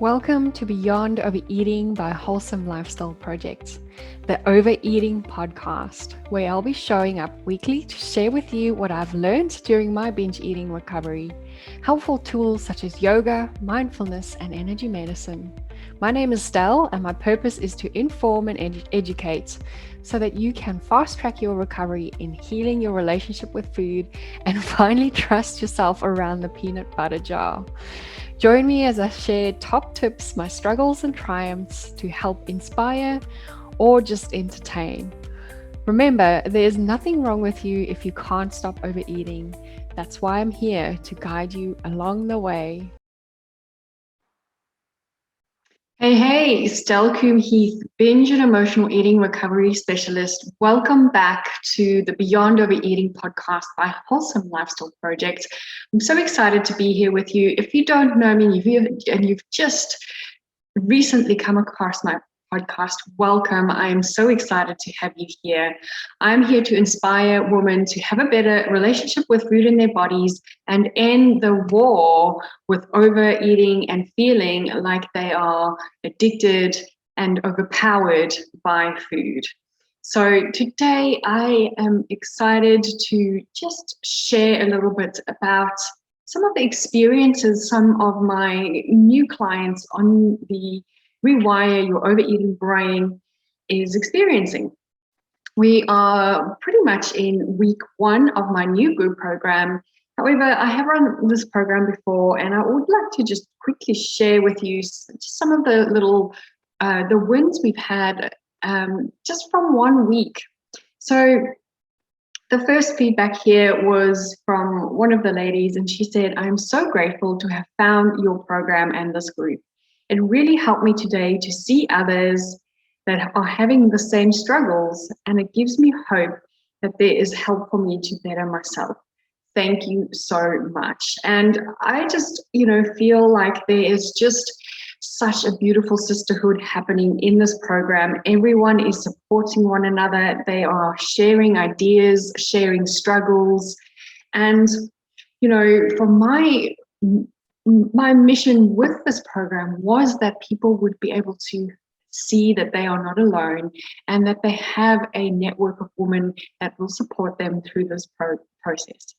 Welcome to Beyond Overeating by Wholesome Lifestyle Project, the Overeating podcast, where I'll be showing up weekly to share with you what I've learned during my binge eating recovery, helpful tools such as yoga, mindfulness, and energy medicine. My name is Stel, and my purpose is to inform and educate so that you can fast track your recovery in healing your relationship with food and finally trust yourself around the peanut butter jar. Join me as I share top tips, my struggles and triumphs to help inspire or just entertain. Remember, there's nothing wrong with you if you can't stop overeating. That's why I'm here to guide you along the way. Hey, Stel Coombe-Heath, binge and emotional eating recovery specialist. Welcome back to the Beyond Overeating podcast by Wholesome Lifestyle Project. I'm so excited to be here with you. If you don't know me and you've just recently come across my podcast, welcome. I am so excited to have you here. I'm here to inspire women to have a better relationship with food in their bodies and end the war with overeating and feeling like they are addicted and overpowered by food. So today I am excited to just share a little bit about some of the experiences some of my new clients on the Rewire Your Overeating Brain is experiencing. We are pretty much in week 1 of my new group program. However, I have run this program before, and I would like to just quickly share with you some of the little the wins we've had just from 1 week. So the first feedback here was from one of the ladies, and she said, "I'm so grateful to have found your program and this group. It really helped me today to see others that are having the same struggles, and it gives me hope that there is help for me to better myself. Thank you so much." And I just, feel like there is just such a beautiful sisterhood happening in this program. Everyone is supporting one another. They are sharing ideas, sharing struggles. And, for my mission with this program was that people would be able to see that they are not alone and that they have a network of women that will support them through this process.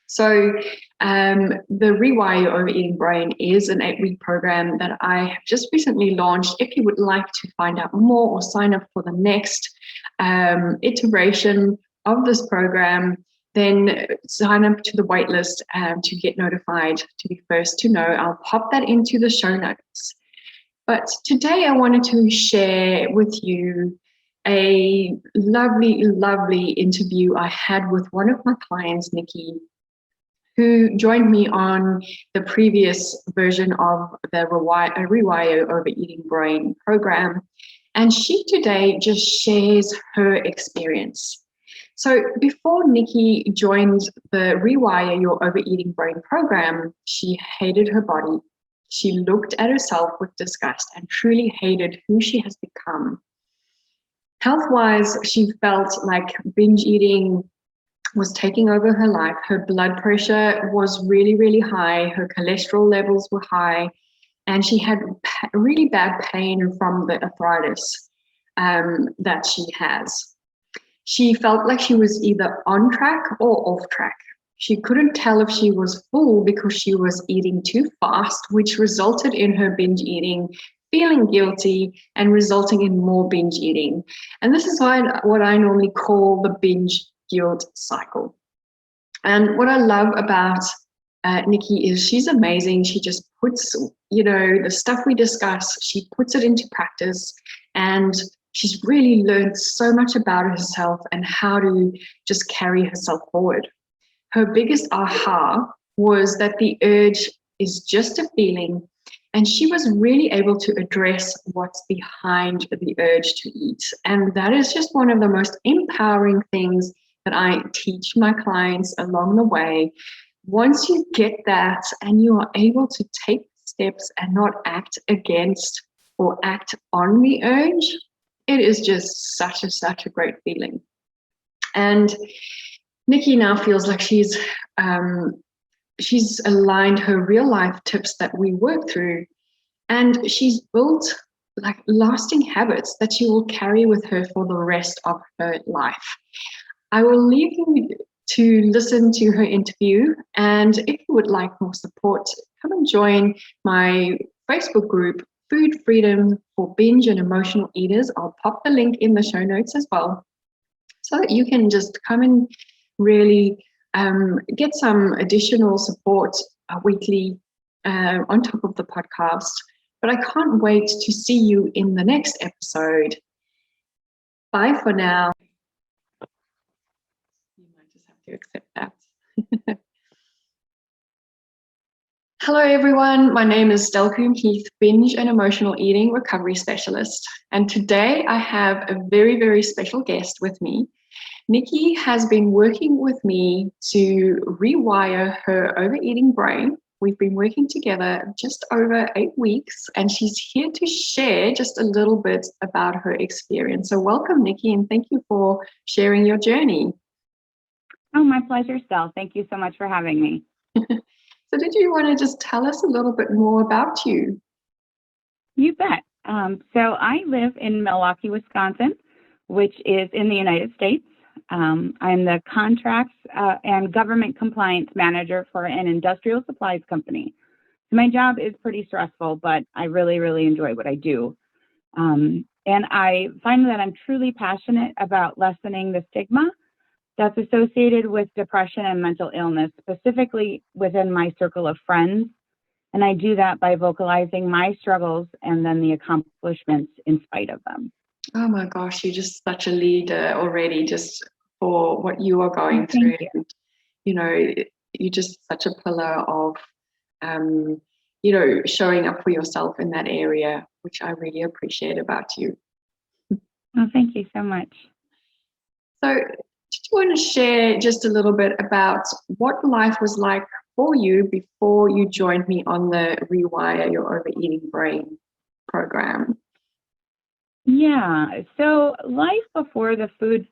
So the Rewire Your Overeating Brain is an 8-week program that I have just recently launched. If you would like to find out more or sign up for the next iteration of this program, then sign up to the waitlist to get notified, to be first to know. I'll pop that into the show notes. But today I wanted to share with you a lovely, lovely interview I had with one of my clients, Nikki, who joined me on the previous version of the Rewire Overeating Brain program. And she today just shares her experience. So before Nikki joined the Rewire Your Overeating Brain program, she hated her body. She looked at herself with disgust and truly hated who she has become. Health-wise, she felt like binge eating was taking over her life. Her blood pressure was really, really high. Her cholesterol levels were high. And she had really bad pain from the arthritis that she has. She felt like she was either on track or off track. She couldn't tell if she was full because she was eating too fast, which resulted in her binge eating, feeling guilty, and resulting in more binge eating. And this is what I normally call the binge guilt cycle. And what I love about Nikki is she's amazing. She just puts, the stuff we discuss, she puts it into practice, and she's really learned so much about herself and how to just carry herself forward. Her biggest aha was that the urge is just a feeling, and she was really able to address what's behind the urge to eat. And that is just one of the most empowering things that I teach my clients along the way. Once you get that and you are able to take steps and not act against or act on the urge, it is just such a great feeling. And Nikki now feels like she's aligned her real life tips that we work through And she's built like lasting habits that she will carry with her for the rest of her life. I will leave you to listen to her interview. And if you would like more support, come and join my Facebook group, Food Freedom for Binge and Emotional Eaters. I'll pop the link in the show notes as well, so that you can just come and really get some additional support weekly on top of the podcast. But I can't wait to see you in the next episode. Bye for now. You might just have to accept that. Hello, everyone. My name is Stel Coombe-Heath, binge and emotional eating recovery specialist. And today I have a very, very special guest with me. Nikki has been working with me to rewire her overeating brain. We've been working together just over 8 weeks, and she's here to share just a little bit about her experience. So welcome, Nikki, and thank you for sharing your journey. Oh, my pleasure, Stel. Thank you so much for having me. So did you want to just tell us a little bit more about you? You bet. So I live in Milwaukee, Wisconsin, which is in the United States. I'm the contracts and government compliance manager for an industrial supplies company. So my job is pretty stressful, but I really, really enjoy what I do. And I find that I'm truly passionate about lessening the stigma that's associated with depression and mental illness, specifically within my circle of friends. And I do that by vocalizing my struggles and then the accomplishments in spite of them. Oh my gosh, you're just such a leader already, just for what you are going through. And, you're just such a pillar of, showing up for yourself in that area, which I really appreciate about you. Oh, thank you so much. So did you want to share just a little bit about what life was like for you before you joined me on the Rewire Your Overeating Brain program? Yeah, so life before the Food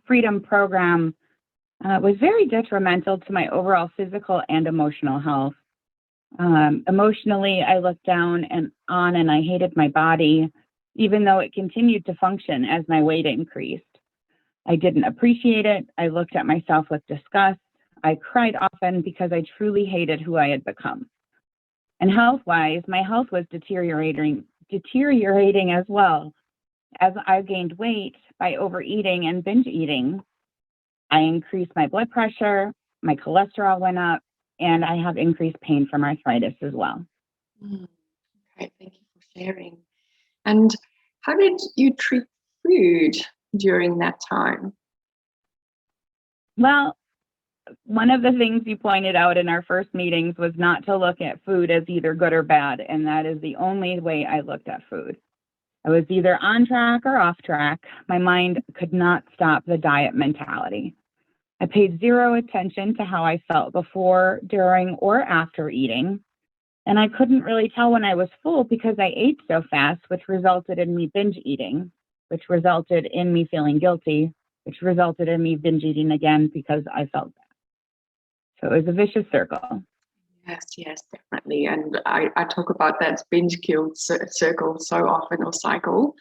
Freedom program was very detrimental to my overall physical and emotional health. Emotionally, I looked down and I hated my body, even though it continued to function as my weight increased. I didn't appreciate it. I looked at myself with disgust. I cried often because I truly hated who I had become. And health-wise, my health was deteriorating as well. As I gained weight by overeating and binge eating, I increased my blood pressure, my cholesterol went up, and I have increased pain from arthritis as well. Okay, thank you for sharing. And how did you treat food during that time? Well, one of the things you pointed out in our first meetings was not to look at food as either good or bad, and that is the only way I looked at food. I was either on track or off track. My mind could not stop the diet mentality. I paid zero attention to how I felt before, during, or after eating, and I couldn't really tell when I was full because I ate so fast, which resulted in me binge eating, which resulted in me feeling guilty, which resulted in me binge eating again because I felt bad. So it was a vicious circle. Yes, definitely. And I talk about that binge guilt circle so often, or cycle.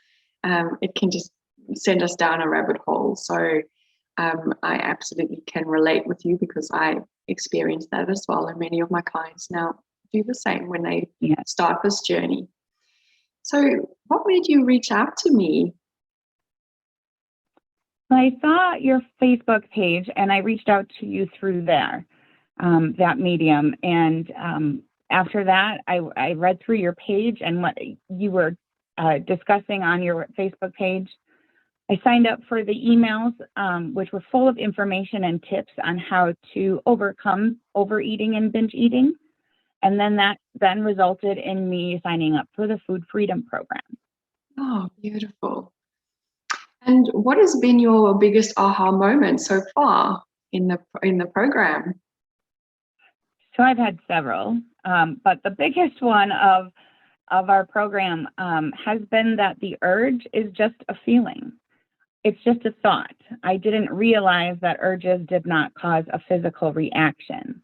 It can just send us down a rabbit hole. So I absolutely can relate with you because I experienced that as well. And many of my clients now do the same when they start this journey. So what made you reach out to me? I saw your Facebook page and I reached out to you through there, that medium. And after that, I read through your page and what you were discussing on your Facebook page. I signed up for the emails, which were full of information and tips on how to overcome overeating and binge eating. And then that then resulted in me signing up for the Food Freedom program. Oh, beautiful. And what has been your biggest aha moment so far in the program? So I've had several, but the biggest one of our program has been that the urge is just a feeling. It's just a thought. I didn't realize that urges did not cause a physical reaction.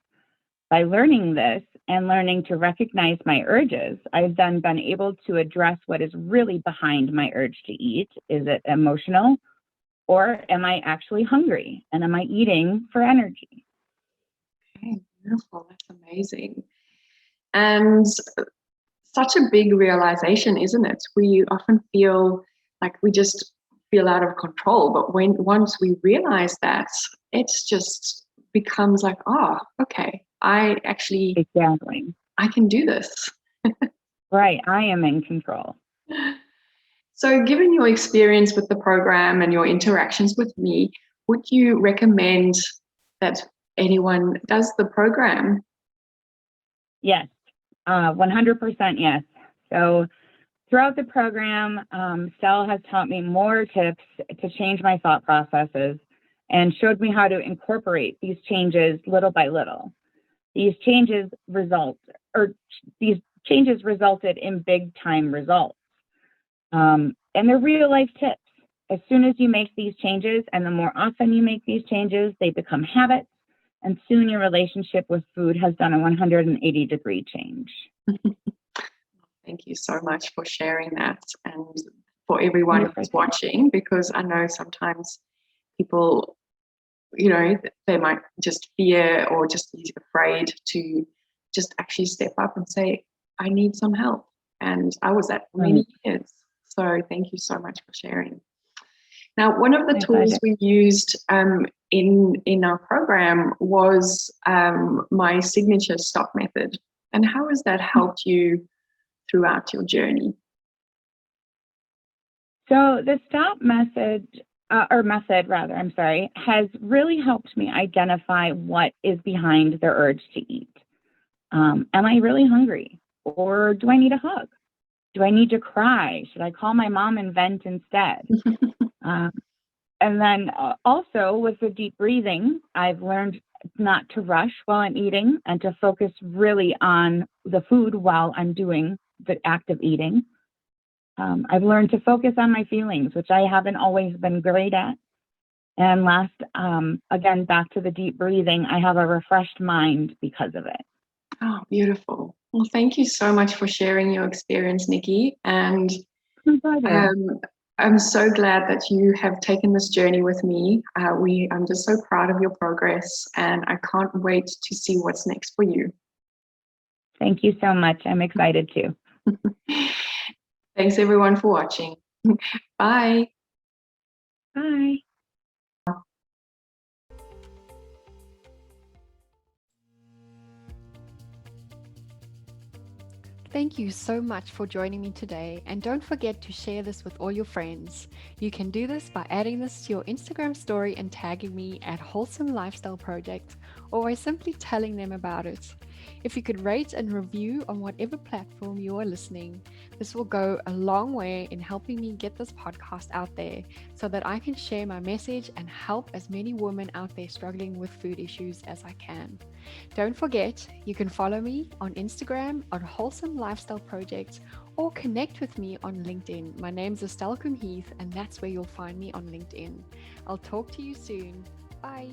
By learning this and learning to recognize my urges, I've then been able to address what is really behind my urge to eat. Is it emotional, or am I actually hungry? And am I eating for energy? Okay, beautiful. That's amazing. And such a big realization, isn't it? We often feel like we just feel out of control, but once we realize that, it's just becomes like, oh, okay, Exactly. I can do this. Right. I am in control. So given your experience with the program and your interactions with me, would you recommend that anyone does the program? Yes. 100% yes. So throughout the program, Stel has taught me more tips to change my thought processes and showed me how to incorporate these changes little by little. These changes resulted in big time results. And they're real life tips. As soon as you make these changes, and the more often you make these changes, they become habits. And soon your relationship with food has done a 180-degree change. Thank you so much for sharing that, and for everyone who's watching, because I know sometimes people, they might just fear or just be afraid to just actually step up and say, I need some help. And I was that for many years. So thank you so much for sharing. Now, one of the tools we used in our program was my signature stop method. And how has that helped you throughout your journey? So the stop method, has really helped me identify what is behind the urge to eat. Am I really hungry? Or do I need a hug? Do I need to cry? Should I call my mom and vent instead? And then also with the deep breathing, I've learned not to rush while I'm eating and to focus really on the food while I'm doing the act of eating. I've learned to focus on my feelings, which I haven't always been great at. And last, again, back to the deep breathing, I have a refreshed mind because of it. Oh, beautiful. Well, thank you so much for sharing your experience, Nikki. And I'm so glad that you have taken this journey with me. I'm just so proud of your progress, and I can't wait to see what's next for you. Thank you so much. I'm excited too. Thanks everyone for watching. Bye. Bye. Thank you so much for joining me today, and don't forget to share this with all your friends. You can do this by adding this to your Instagram story and tagging me at Wholesome Lifestyle Project, or by simply telling them about it. If you could rate and review on whatever platform you are listening, this will go a long way in helping me get this podcast out there so that I can share my message and help as many women out there struggling with food issues as I can. Don't forget, you can follow me on Instagram on Wholesome Lifestyle Project, or connect with me on LinkedIn. My name's Stel Coombe-Heath, and that's where you'll find me on LinkedIn. I'll talk to you soon. Bye.